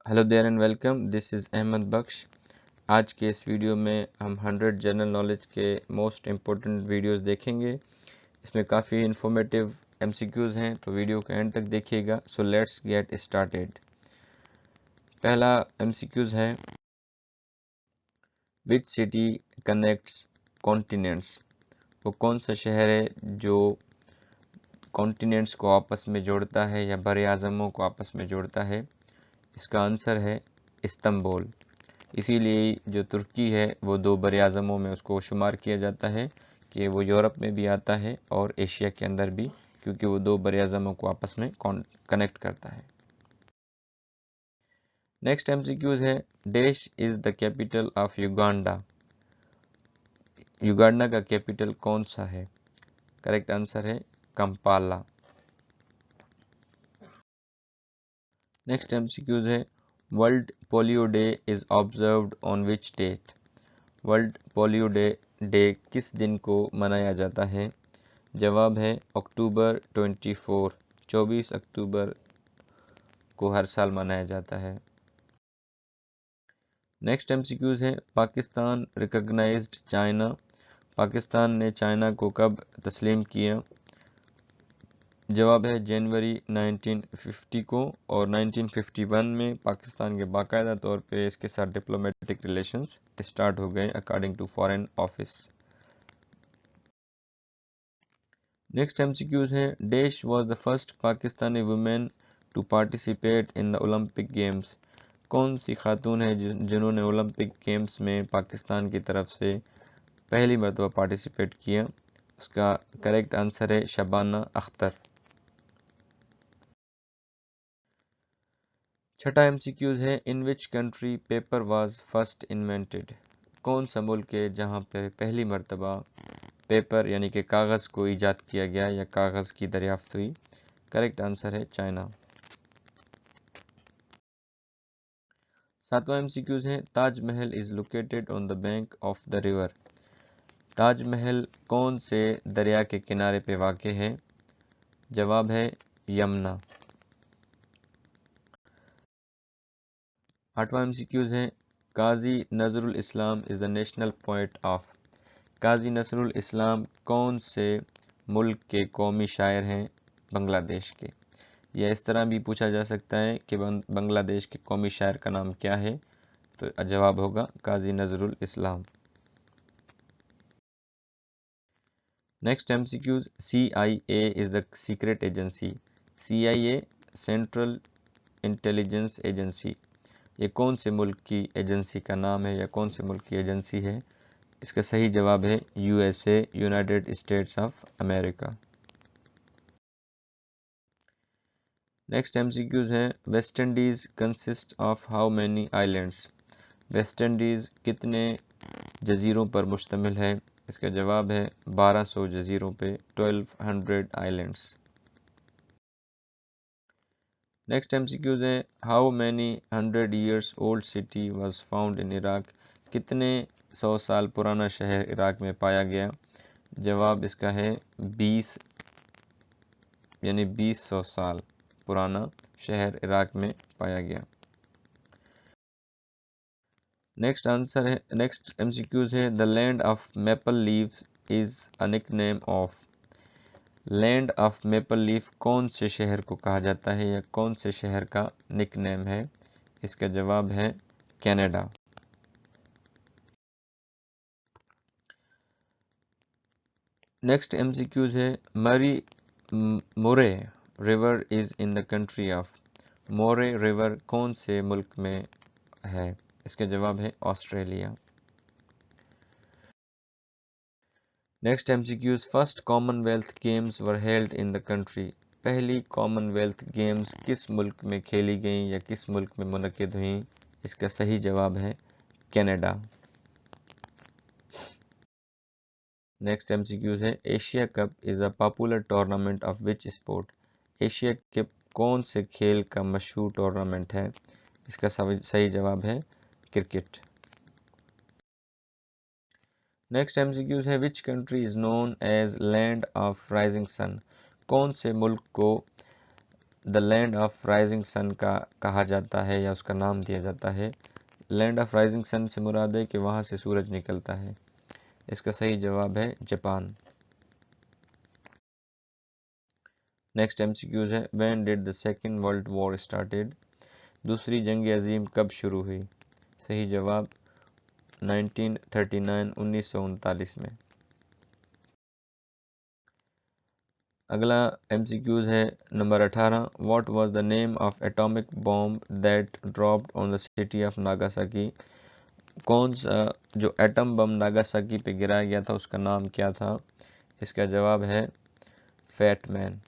Hello there and welcome, this is Ahmad Bakhsh. आज के इस वीडियो में हम 100 जनरल नॉलेज के मोस्ट इम्पोर्टेंट वीडियोस देखेंगे। इसमें काफ़ी इन्फॉर्मेटिव एमसीक्यूज़ हैं, तो वीडियो के एंड तक देखिएगा। So let's get started. पहला एमसीक्यूज़ है, विच सिटी कनेक्ट्स कॉन्टिनेंट्स। वो कौन सा शहर है जो कॉन्टिनेंट्स को आपस में जोड़ता है या बड़े आज़मों को आपस में जोड़ता है? इसका आंसर है इस्तांबुल। इसीलिए जो तुर्की है वो दो बड़े आज़मों में उसको शुमार किया जाता है कि वो यूरोप में भी आता है और एशिया के अंदर भी, क्योंकि वो दो बड़े आज़मों को आपस में कनेक्ट करता है। नेक्स्ट एमसीक्यूज है, dash is the capital of Uganda. Uganda का कैपिटल कौन सा है? करेक्ट आंसर है कंपाला। नेक्स्ट एमसीक्यूज है, world polio day is observed on which date. World polio day किस दिन को मनाया जाता है? जवाब है अक्टूबर 24 अक्टूबर को हर साल मनाया जाता है। नेक्स्ट एमसीक्यूज है, पाकिस्तान रिकॉग्नाइज्ड चाइना। पाकिस्तान ने चाइना को कब तस्लीम किया? जवाब है जनवरी 1950 को, और 1951 में पाकिस्तान के बाकायदा तौर पे इसके साथ डिप्लोमेटिक रिलेशंस स्टार्ट हो गए according to foreign office. Next MCQs है, dash was the first Pakistani women to participate in the Olympic games. कौन सी खातून है जिन्होंने ओलंपिक गेम्स में पाकिस्तान की तरफ से पहली मरतबा पार्टिसिपेट किया? उसका करेक्ट आंसर है शबाना अख्तर। छठा एमसीक्यूज है, in which country paper was first invented. कौन सा मुल्क है जहां पर पहली मरतबा पेपर यानी कि कागज़ को ईजाद किया गया या कागज़ की दरियाफ्त हुई? करेक्ट आंसर है चाइना। सातवां एमसीक्यूज है, Taj Mahal is located on the bank of the river. Taj Mahal कौन से दरिया के किनारे पे वाक़ है? जवाब है यमुना। आठवां एमसीक्यूज है, Kazi Nazrul Islam is the national poet of. Kazi Nazrul Islam कौन से मुल्क के कौमी शायर हैं? बांग्लादेश के। या इस तरह भी पूछा जा सकता है कि बांग्लादेश के कौमी शायर का नाम क्या है? तो जवाब होगा Kazi Nazrul Islam. Next MCQs, CIA is the secret agency. CIA central intelligence agency, ये कौन से मुल्क की एजेंसी का नाम है या कौन से मुल्क की एजेंसी है? इसका सही जवाब है USA, United States of America. Next MCQs है, West Indies consist of how many islands. West Indies कितने जजीरों पर मुश्तमिल है? इसका जवाब है 1200 जजीरों पे, 1200 आइलैंड्स। नेक्स्ट एमसीक्यूज है, how many 100 years old city was found in Iraq. कितने 100 साल पुराना शहर इराक में पाया गया? जवाब इसका है 20, यानी 20 साल पुराना शहर इराक में पाया गया। नेक्स्ट एमसीक्यूज है, the land of maple leaves is a nickname of. Land of maple leaf कौन से शहर को कहा जाता है या कौन से शहर का निकनेम है? इसका जवाब है कनाडा। नेक्स्ट एमसीक्यूज है, Murray Murray river is in the country of. Murray river कौन से मुल्क में है? इसका जवाब है Australia. Next MCQs, first Commonwealth games were held in the country. पहली कॉमनवेल्थ गेम्स किस मुल्क में खेली गई या किस मुल्क में मुनक्किद हुई? इसका सही जवाब है कनाडा। नेक्स्ट एमसीक्यूज है, Asia cup is a popular tournament of which sport. Asia cup कौन से खेल का मशहूर टूर्नामेंट है? इसका सही जवाब है क्रिकेट। नेक्स्ट एमसीक्यूज है, which country is known as land of rising sun. कौन से मुल्क को the land of rising sun का कहा जाता है या उसका नाम दिया जाता है? लैंड ऑफ राइजिंग सन से मुराद है कि वहाँ से सूरज निकलता है। इसका सही जवाब है जापान। नेक्स्ट एमसीक्यूज है, when did the second world war started? दूसरी जंग अजीम कब शुरू हुई? सही जवाब 1939 में। अगला एमसीक्यूज है number 18, what was the name of atomic bomb that dropped on the city of Nagasaki? कौन सा जो एटम बम नागासाकी पे गिराया गया था उसका नाम क्या था? इसका जवाब है फैट मैन।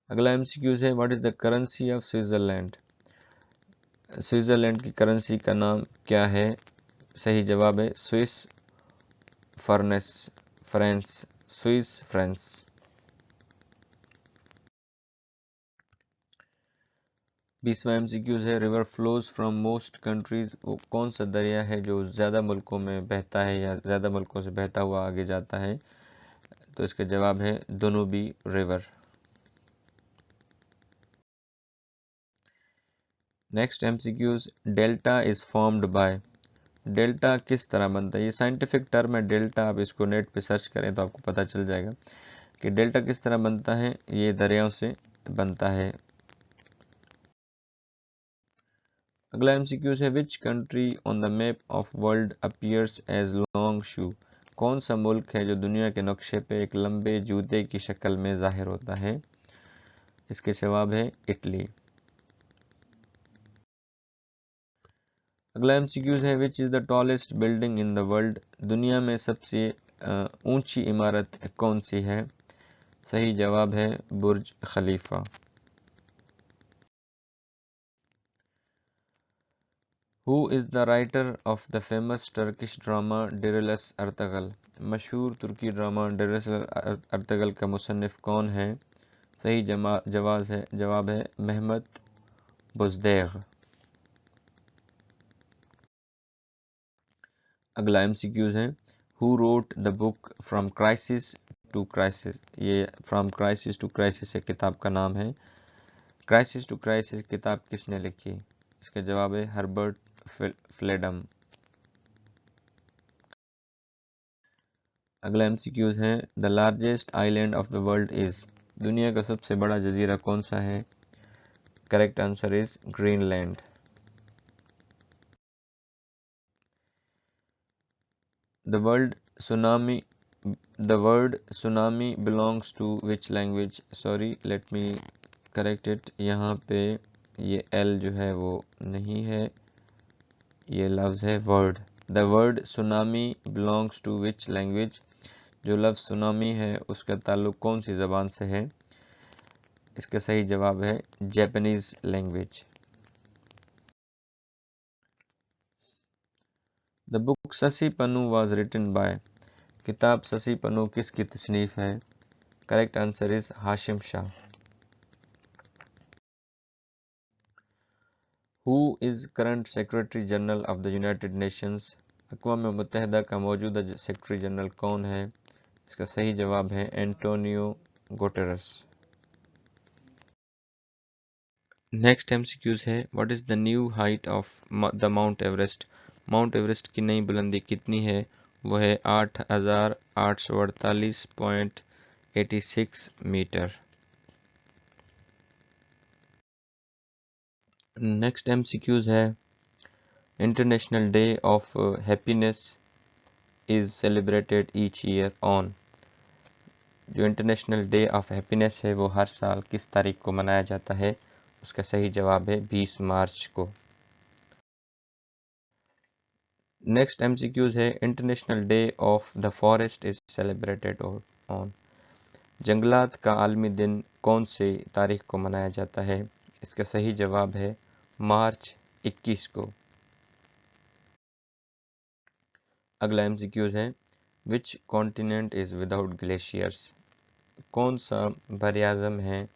अगला एमसीक्यूज है, what is the currency of Switzerland? Switzerland की करेंसी का नाम क्या है? सही जवाब है स्विस फ्रांस। Swiss francs. 20वां एमसीक्यूज है, river flows from most countries? वो कौन सा दरिया है जो ज़्यादा मुल्कों में बहता है या ज़्यादा मुल्कों से बहता हुआ आगे जाता है? तो इसका जवाब है Danube river. Next MCQs, delta is formed by? Delta किस तरह बनता है? ये साइंटिफिक टर्म है डेल्टा, आप इसको नेट पे सर्च करें तो आपको पता चल जाएगा कि डेल्टा किस तरह बनता है। ये दरियाओं से बनता है। अगला एमसीक्यूज है, which country on the map of world appears as long shoe? कौन सा मुल्क है जो दुनिया के नक्शे पे एक लंबे जूते की शक्ल में जाहिर होता है? इसके जवाब है इटली। अगला एमसीक्यूज है, which is the tallest building in the world? दुनिया में सबसे ऊंची इमारत कौन सी है? सही जवाब है Burj Khalifa. Who is the writer of the famous Turkish drama Dirilis Ertugrul? मशहूर तुर्की ड्रामा डेरेलस अर्तगल का मुसन्निफ कौन है? सही जवाब है मेहमत बुज़दैग। अगला एमसीक्यूज है, who wrote the book from crisis to crisis? ये फ्रॉम क्राइसिस टू क्राइसिस एक किताब का नाम है। क्राइसिस टू क्राइसिस किताब किसने लिखी? इसका जवाब है हर्बर्ट फ्लेडम। अगला एमसीक्यूज है, the largest island of the world is? दुनिया का सबसे बड़ा जजीरा कौन सा है? Correct answer is Greenland. The word tsunami the word tsunami belongs to which language? Sorry, let me correct it. यहाँ पे ये L जो है वो नहीं है, ये लफ्ज़ है word. The word tsunami belongs to which language? जो लफ्ज़ सुनामी है उसका ताल्लुक कौन सी ज़बान से है? इसका सही जवाब है Japanese language. The book Sasi Pannu was written by? किताब ससी पन्नू किसकी तसनीफ है? Correct answer is Hashim Shah. Who is current secretary general of the United Nations? अक़वाम मुत्तहिदा का मौजूदा सेक्रेटरी जनरल कौन है? इसका सही जवाब है एंटोनियो गुटेरेस। नेक्स्ट एमसीक्यूज है, what is the new height of the mount Everest? Mount Everest की नई बुलंदी कितनी है? वो है 8,848.86 मीटर। नेक्स्ट एमसीक्यूज है, international day of happiness is celebrated each year on? जो इंटरनेशनल डे ऑफ हैप्पीनेस है वो हर साल किस तारीख को मनाया जाता है? उसका सही जवाब है 20 मार्च को। नेक्स्ट एमसीक्यूज है, international day of the forest is celebrated on? जंगलात का आलमी दिन कौन सी तारीख को मनाया जाता है? इसका सही जवाब है मार्च 21 को। अगला एमसीक्यूज है, which continent is without glaciers? कौन सा बरआज़म है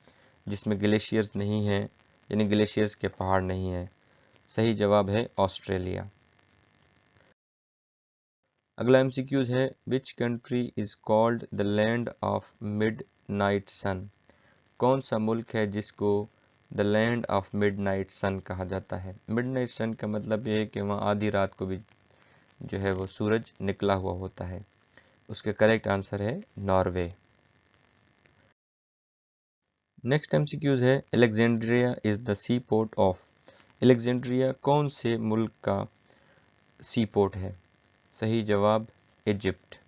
जिसमें ग्लेशियर्स नहीं है, यानी ग्लेशियर्स के पहाड़ नहीं है? सही जवाब है ऑस्ट्रेलिया। अगला एमसीक्यूज है, which country is called the land of midnight sun. कौन सा मुल्क है जिसको the land of midnight sun कहा जाता है? मिडनाइट सन का मतलब ये है कि वहाँ आधी रात को भी जो है वो सूरज निकला हुआ होता है। उसका करेक्ट आंसर है नॉर्वे। नेक्स्ट एमसीक्यूज है, Alexandria is the C port of. Alexandria कौन से मुल्क का सी पोर्ट है? सही जवाब इजिप्ट।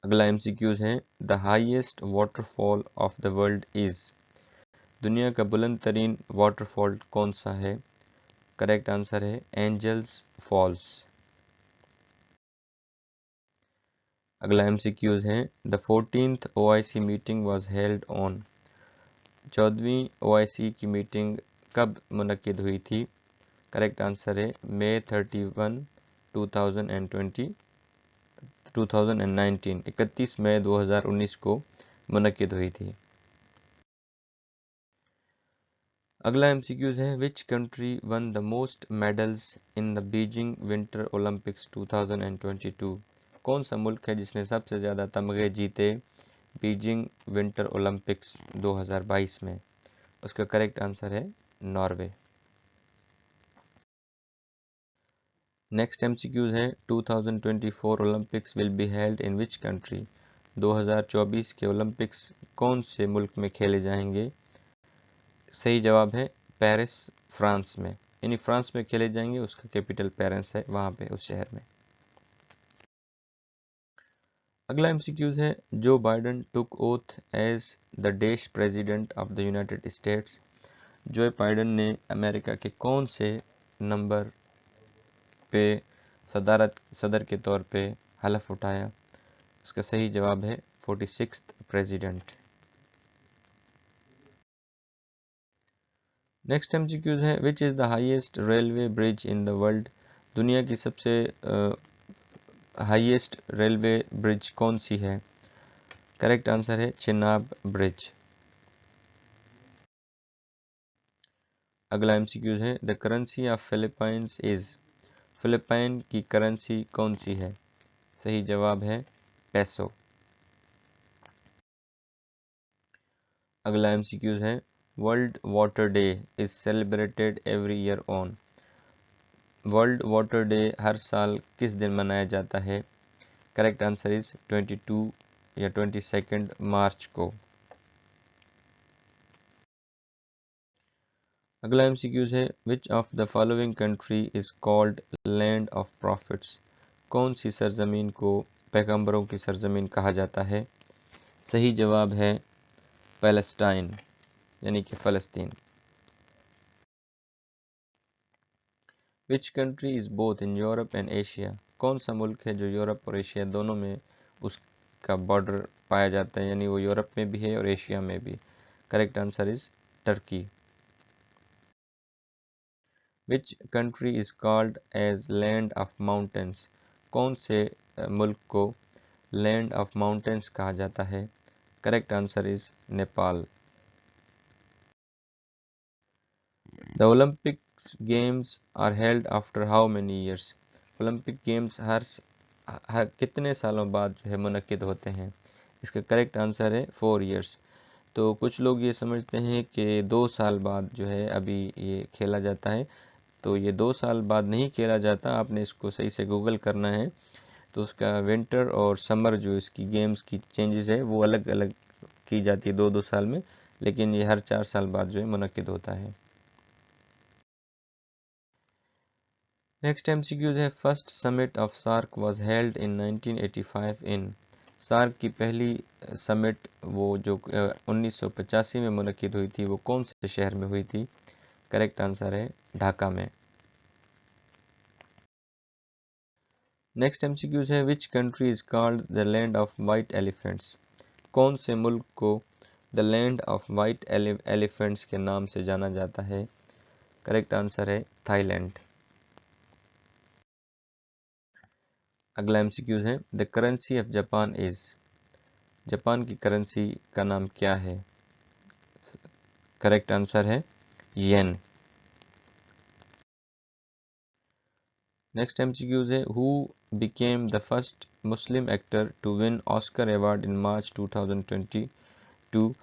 अगला एमसीक्यूज है, the highest waterfall of the world is. दुनिया का बुलंद तरीन वाटरफॉल कौन सा है? करेक्ट आंसर है एंजल्स फॉल्स। अगला एमसीक्यूज है, the 14th OIC meeting was held on. 14वीं OIC की मीटिंग कब मुनक्किद हुई थी? करेक्ट आंसर है May 31, 2020 2019 31 मई 2019 को मुनक्किद हुई थी। अगला एमसीक्यूज है, which country won the most medals in the Beijing winter Olympics 2022। कौन सा मुल्क है जिसने सबसे ज़्यादा तमगे जीते बीजिंग विंटर ओलंपिक्स 2022 में? उसका करेक्ट आंसर है नॉर्वे। नेक्स्ट एमसीक्यूज है, 2024 Olympics will be held in which country. 2024 के ओलंपिक्स कौन से मुल्क में खेले जाएंगे? सही जवाब है पेरिस, फ्रांस में। यानी फ्रांस में खेले जाएंगे, उसका कैपिटल पेरिस है, वहाँ पे उस शहर में। अगला एमसीक्यूज है, Joe Biden took oath as the dash president of the United States. Joe Biden ने अमेरिका के कौन से नंबर पे सदर के तौर पे हलफ उठाया? इसका सही जवाब है 46th प्रेसिडेंट। नेक्स्ट एमसीक्यूज है, which is the highest railway bridge in the world. दुनिया की सबसे हाईएस्ट रेलवे ब्रिज कौन सी है? करेक्ट आंसर है चिनाब ब्रिज। अगला एमसीक्यूज है, the currency of Philippines is. Philippine की करेंसी कौन सी है? सही जवाब है पेसो। अगला एमसीक्यूज है, world water day is celebrated every year on. World water day हर साल किस दिन मनाया जाता है? करेक्ट आंसर इज 22 या 22 मार्च को। अगला एमसीक्यूज है, which of the following country is called land of profits. कौन सी सरजमीन को पैगंबरों की सरजमीन कहा जाता है? सही जवाब है पैलेस्टाइन, यानी कि फ़लस्तीन। Which country is both in Europe and Asia. कौन सा मुल्क है जो यूरोप और एशिया दोनों में उसका बॉर्डर पाया जाता है, यानी वो यूरोप में भी है और एशिया में भी? Correct answer is Turkey. Which country is called as land of mountains. कौन से मुल्क को लैंड ऑफ माउंटेन्स कहा जाता है? Correct answer is Nepal. The Olympics games are held after how many years. Olympic games हर कितने सालों बाद जो है मुनक्किद होते हैं? इसका करेक्ट आंसर है 4 ईयर्स। तो कुछ लोग ये समझते हैं कि 2 साल बाद जो है अभी ये खेला जाता है, तो ये 2 साल बाद नहीं खेला जाता, आपने इसको सही से गूगल करना है। तो उसका विंटर और समर जो इसकी गेम्स की चेंजेस है वो अलग अलग की जाती है 2-2 साल में, लेकिन ये हर 4 साल बाद जो है मुनक्किद होता है। नेक्स्ट एमसीक्यूज है, first summit of SAARC was held in 1985 in. SAARC की पहली समिट वो जो 1985 में मुनक्किद हुई थी, वो कौन से शहर में हुई थी? करेक्ट आंसर है ढाका में। नेक्स्ट एमसीक्यूज है, which country is called the land of white elephants. कौन से मुल्क को the land of white elephants के नाम से जाना जाता है? करेक्ट आंसर है थाईलैंड। अगला एमसीक्यूज है, the currency of Japan is. Japan की करेंसी का नाम क्या है? करेक्ट आंसर है येन। नेक्स्ट एमसीक्यूज है, who became the first Muslim actor to win Oscar award in March 2022?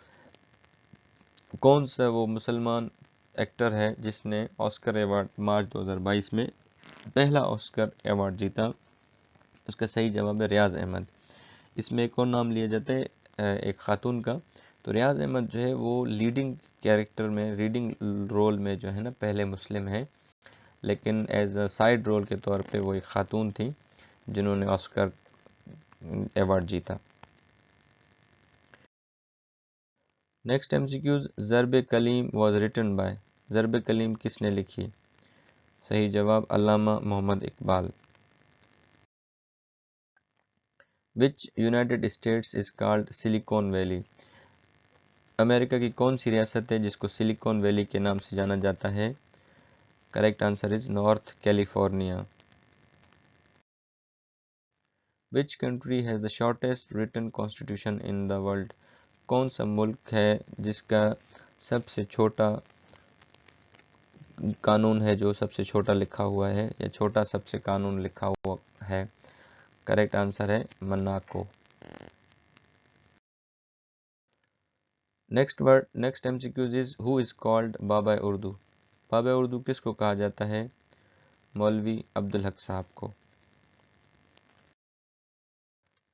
कौन सा वो मुसलमान एक्टर है जिसने ऑस्कर अवार्ड मार्च 2022 में पहला ऑस्कर अवार्ड जीता? उसका सही जवाब है रियाज अहमद। इसमें एक और नाम लिया जाता है एक खातून का। तो रियाज अहमद जो है वो लीडिंग कैरेक्टर में, रीडिंग रोल में जो है ना पहले मुस्लिम है, लेकिन एज अ साइड रोल के तौर पे वो एक खातून थी जिन्होंने ऑस्कर अवार्ड जीता। Next MCQs, Zarb Kalim was written by. Zarb Kalim किसने लिखी? सही जवाब Allama Muhammad Iqbal. Which United States is called Silicon Valley? America की कौन सी रियासत है जिसको सिलिकॉन वैली के नाम से जाना जाता है? Correct answer is North California. Which country has the shortest written constitution in the world? कौन सा मुल्क है जिसका सबसे छोटा कानून है, जो सबसे छोटा लिखा हुआ है या छोटा सबसे कानून लिखा हुआ है? करेक्ट आंसर है Monaco. Next MCQs is who is called Baba Urdu? Baba Urdu किसको कहा जाता है? मौलवी अब्दुल हक साहब को।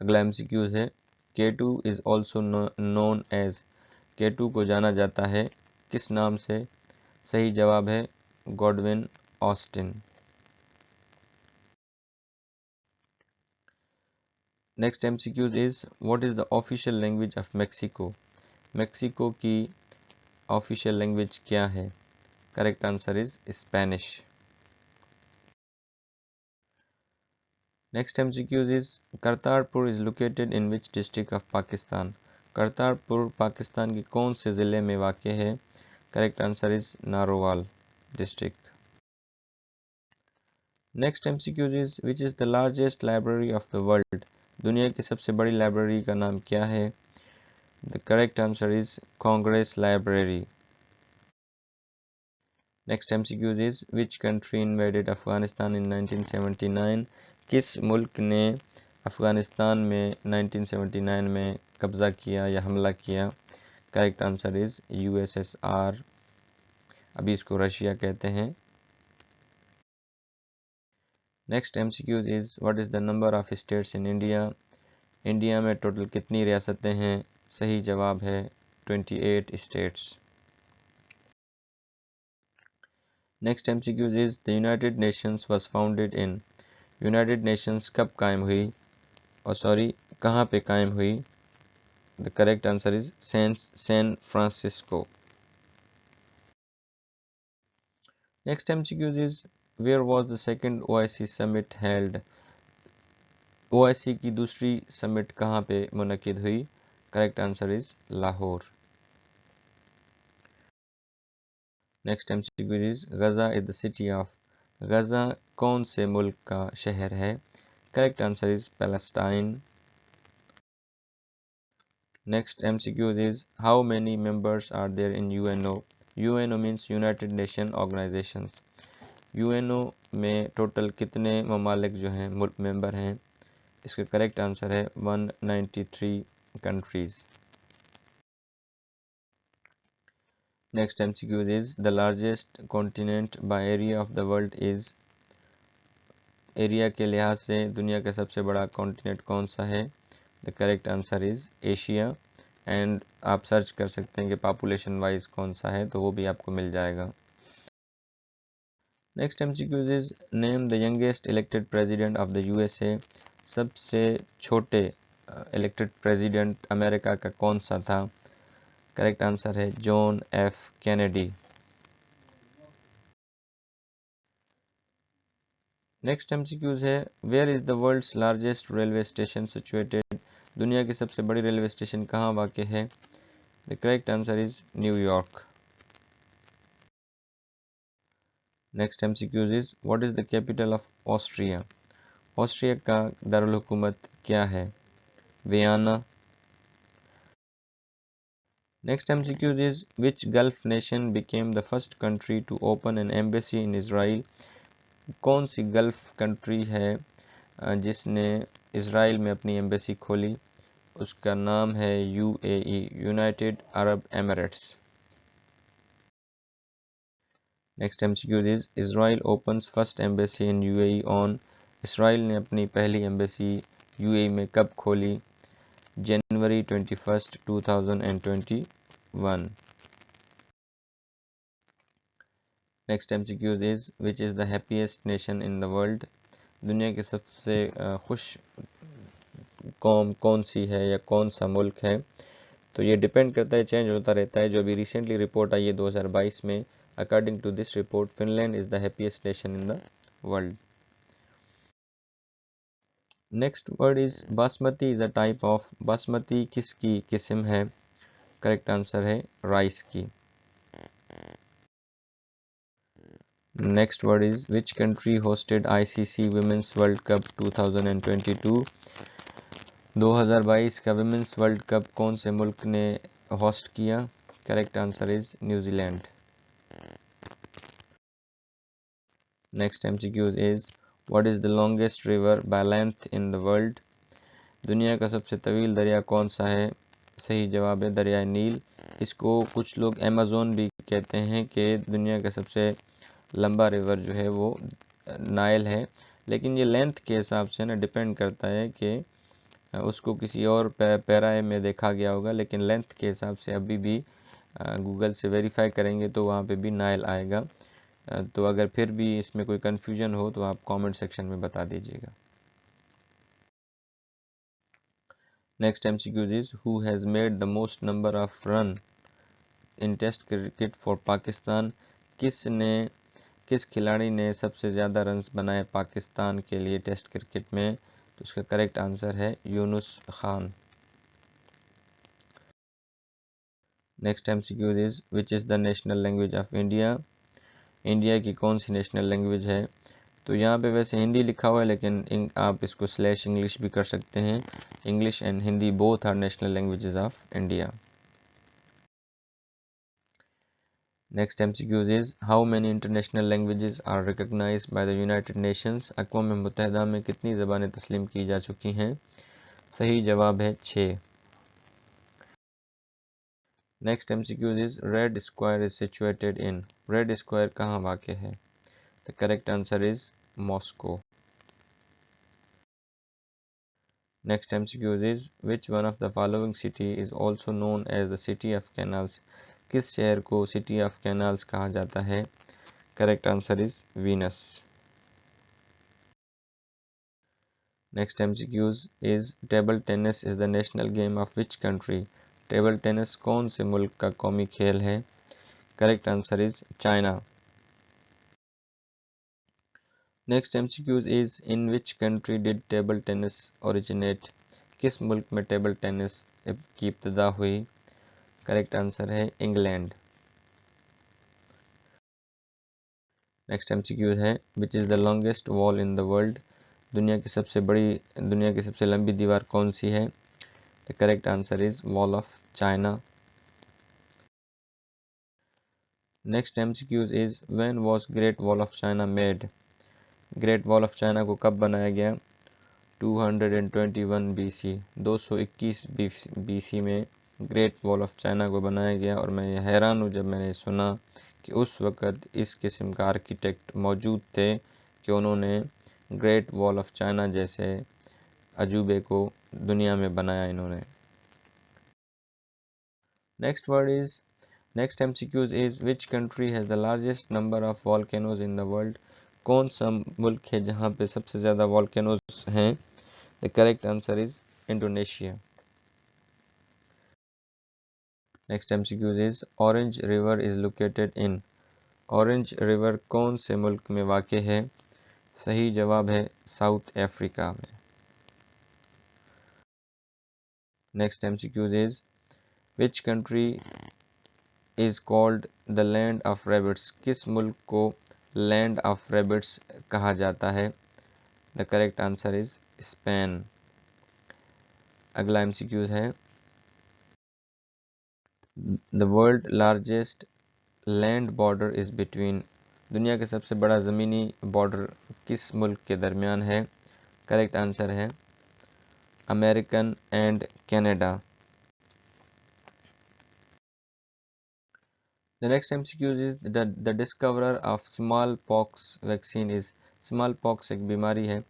अगला एमसीक्यूज है केटू इज ऑल्सो नोन एज। केटू को जाना जाता है किस नाम से? सही जवाब है Godwin Austen. Next MCQs is what is the official language of Mexico? Mexico की ऑफिशियल लैंग्वेज क्या है? Correct answer is Spanish. Next MCQs is Kartarpur is located in which district of Pakistan? Kartarpur Pakistan के कौन से ज़िले में वाक़ है? Correct answer is Narowal district. Next MCQs is which is the largest library of the world? दुनिया की सबसे बड़ी लाइब्रेरी का नाम क्या है? The correct answer is Congress library. Next MCQs is which country invaded Afghanistan in 1979? किस मुल्क ने अफगानिस्तान में 1979 में कब्ज़ा किया या हमला किया? करेक्ट आंसर इज यूएसएसआर, अभी इसको रशिया कहते हैं। Next MCQs is what is the number of states in India? India में टोटल कितनी रियासतें हैं? सही जवाब है 28 states. Next MCQs is the United Nations was founded in. United Nations कब कायम हुई, और सॉरी कहाँ पे कायम हुई? The correct answer is San Francisco. Next MCQs is where was the second OIC summit held? OIC की दूसरी समिट कहाँ पे मुनक्किद हुई? Correct answer is Lahore. Next MCQ is Gaza is the city of. Gaza कौन से मुल्क का शहर है? Correct answer is Palestine. Next MCQ is how many members are there in UNO? UNO means United Nation Organizations. UNO में total कितने ममालिक जो हैं मेंबर हैं? इसका करेक्ट आंसर है 193 countries. Next MCQ is the largest continent by area of the world is. Area के लिहाज से दुनिया का सबसे बड़ा कॉन्टिनेंट कौन सा है? The correct answer is Asia. And आप सर्च कर सकते हैं कि पॉपुलेशन वाइज कौन सा है, तो वो भी आपको मिल जाएगा। Next MCQ is name the youngest elected president of the USA. सबसे छोटे इलेक्टेड प्रेसिडेंट अमेरिका का कौन सा था? करेक्ट आंसर है John F Kennedy. Next MCQs है where is the world's largest railway station situated? दुनिया की सबसे बड़ी रेलवे स्टेशन कहाँ वाक़ है? The correct answer is New York. Next MCQs is what is the capital of Austria? Austria का दारुल हुकूमत क्या है? Vienna. Next MCQs is which gulf nation became the first country to open an embassy in Israel? कौन सी gulf country है जिसने Israel में अपनी एम्बेसी खोली? उसका नाम है UAE, United Arab Emirates. Next MCQ is Israel opens first embassy in UAE on. Israel ने अपनी पहली एम्बेसी यूएई में कब खोली? जनवरी 21, 2021। Next MCQs is which is the happiest nation in the world. दुनिया की सबसे खुश कौम कौन सी है या कौन सा मुल्क है? तो ये डिपेंड करता है, चेंज होता रहता है। जो अभी रिसेंटली रिपोर्ट आई है 2022 में, according to this report Finland is the happiest nation in the world. Next word is basmati is a type of. Basmati किसकी किस्म है? करेक्ट आंसर है राइस की। Next word is which country hosted ICC women's world cup 2022। 2022 का women's world cup कौन से मुल्क ने होस्ट किया? Correct answer is New Zealand. Next MCQs is what is the longest river by length in the world. दुनिया का सबसे तवील दरिया कौन सा है? सही जवाब है दरियाए नील। इसको कुछ लोग अमेज़न भी कहते हैं कि दुनिया का सबसे लंबा रिवर जो है वो नाइल है, लेकिन ये लेंथ के हिसाब से ना डिपेंड करता है कि उसको किसी और पैरा में देखा गया होगा, लेकिन लेंथ के हिसाब से अभी भी गूगल से वेरीफाई करेंगे तो वहाँ पे भी नाइल आएगा। तो अगर फिर भी इसमें कोई कन्फ्यूजन हो तो आप कमेंट सेक्शन में बता दीजिएगा। Next MCQs is who has made the most number of run in test cricket for Pakistan. किस खिलाड़ी ने सबसे ज़्यादा रन्स बनाए पाकिस्तान के लिए टेस्ट क्रिकेट में? तो इसका करेक्ट आंसर है Yunus Khan. Next MCQs is which is the national language of India. India की कौन सी नेशनल लैंग्वेज है? तो यहाँ पे वैसे हिंदी लिखा हुआ है, लेकिन आप इसको स्लैश इंग्लिश भी कर सकते हैं। English and Hindi both are national languages of India. Next MCQs is how many international languages are recognised by the United Nations. अक़वाम मुत्तहिदा में कितनी ज़बानें तस्लीम की जा चुकी हैं? सही जवाब है 6। Next MCQs is red square is situated in. Red square कहाँ वाक़ है? The correct answer is Moscow. Next MCQs is which one of the following city is also known as the city of canals. किस शहर को city of canals कहा जाता है? Correct answer is Venus. Next MCQs is table tennis is the national game of which country. Table tennis कौन से मुल्क का कौमी खेल है? Correct answer is China. Next MCQs is in which country did table tennis originate. किस मुल्क में टेबल टेनिस की इब्तिदा हुई? करेक्ट आंसर है इंग्लैंड। नेक्स्ट एमसीक्यूज है which is the longest wall in the world. दुनिया की सबसे लंबी दीवार कौन सी है? The correct answer is wall of China. Next MCQs is when was great wall of China made. Great wall of China को कब बनाया गया? 221 BC, 221 BC में ग्रेट वॉल ऑफ चाइना को बनाया गया। और मैं हैरान हूँ जब मैंने सुना कि उस वक़्त इस किस्म का आर्किटेक्ट मौजूद थे कि उन्होंने ग्रेट वॉल ऑफ चाइना जैसे अजूबे को दुनिया में बनाया इन्होंने। Next MCQs is which country has the largest number of volcanoes in the world. कौन सा मुल्क है जहाँ पे सबसे ज़्यादा वॉल्केनोज हैं? The correct answer is Indonesia. Next MCQs is orange river is located in. Orange river कौन से मुल्क में वाक़ है? सही जवाब है साउथ अफ्रीका में। Next MCQs is which country is called the land of rabbits. किस मुल्क को लैंड ऑफ रैबिट्स कहा जाता है? The correct answer is Spain. अगला एमसीक्यूज है the world largest land border is between. दुनिया का सबसे बड़ा ज़मीनी बॉर्डर किस मुल्क के दरमियान है? करेक्ट आंसर है American and Canada. The next MCQ is the discoverer of smallpox vaccine is smallpox एक बीमारी है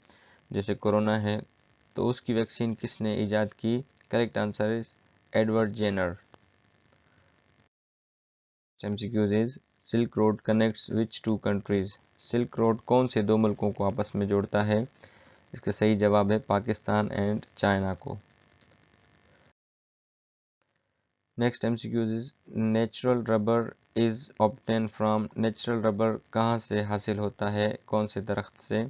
जैसे कोरोना है तो उसकी वैक्सीन किसने इजाद की? Correct answer is Edward Jenner. MCQ is silk road connects which two countries? Silk road कौन से दो मुल्कों को आपस में जोड़ता है? इसका सही जवाब है पाकिस्तान एंड चाइना को. Next MCQ is natural rubber is obtain from. Natural rubber कहाँ से हासिल होता है? कौन से दरख्त से?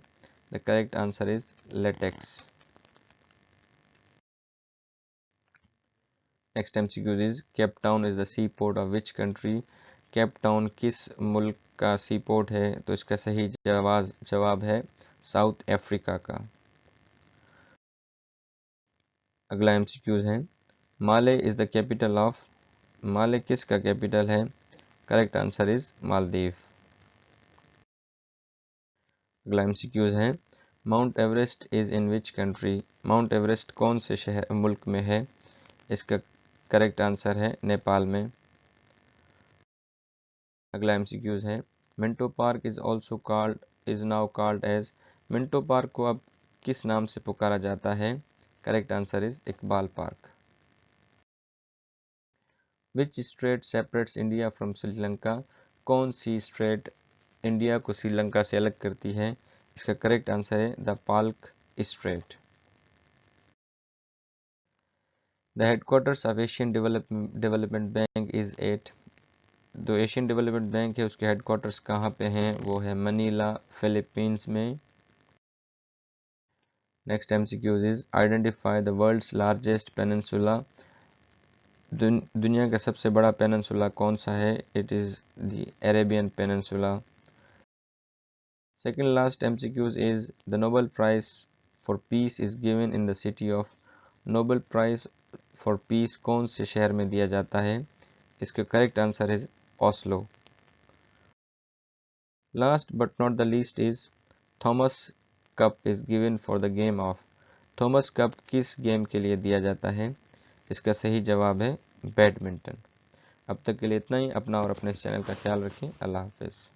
The correct answer is latex. Next MCQ is Cape Town is the C port of which country? Cape Town किस मुल्क का सी पोर्ट है? तो इसका सही जवाब है साउथ अफ्रीका का. अगला MCQ है माले इज द कैपिटल ऑफ. माले किसका कैपिटल है? Correct answer is Maldives. अगला MCQ है mount Everest is in which country? Mount Everest कौन से शहर मुल्क में है? इसका करेक्ट आंसर है नेपाल में. अगला MCQ है Minto Park is now called as. Minto Park को अब किस नाम से पुकारा जाता है? Correct answer is Iqbal park. Which strait separates India from Sri Lanka? कौन सी स्ट्रेट इंडिया को श्रीलंका से अलग करती है? इसका करेक्ट आंसर है the Palk strait. The headquarters of Asian Development Bank is at. जो एशियन डेवलपमेंट बैंक है उसके हेडक्वार्टर्स कहाँ पे हैं? वो है मनीला फिलीपींस में. Next MCQ is identify the world's largest peninsula. दुनिया का सबसे बड़ा पेनिनसुला कौन सा है? It is the Arabian peninsula. Second last MCQ is the Nobel prize for peace is given in the city of. Nobel prize for piece कौन से शहर में दिया जाता है? इसका correct answer is Oslo. Last but not the least is Thomas cup is given for the game of. Thomas cup किस game के लिए दिया जाता है? इसका सही जवाब है बैडमिंटन. अब तक के लिए इतना ही. अपना और अपने इस चैनल का ख्याल रखें. अल्लाह हाफिज़.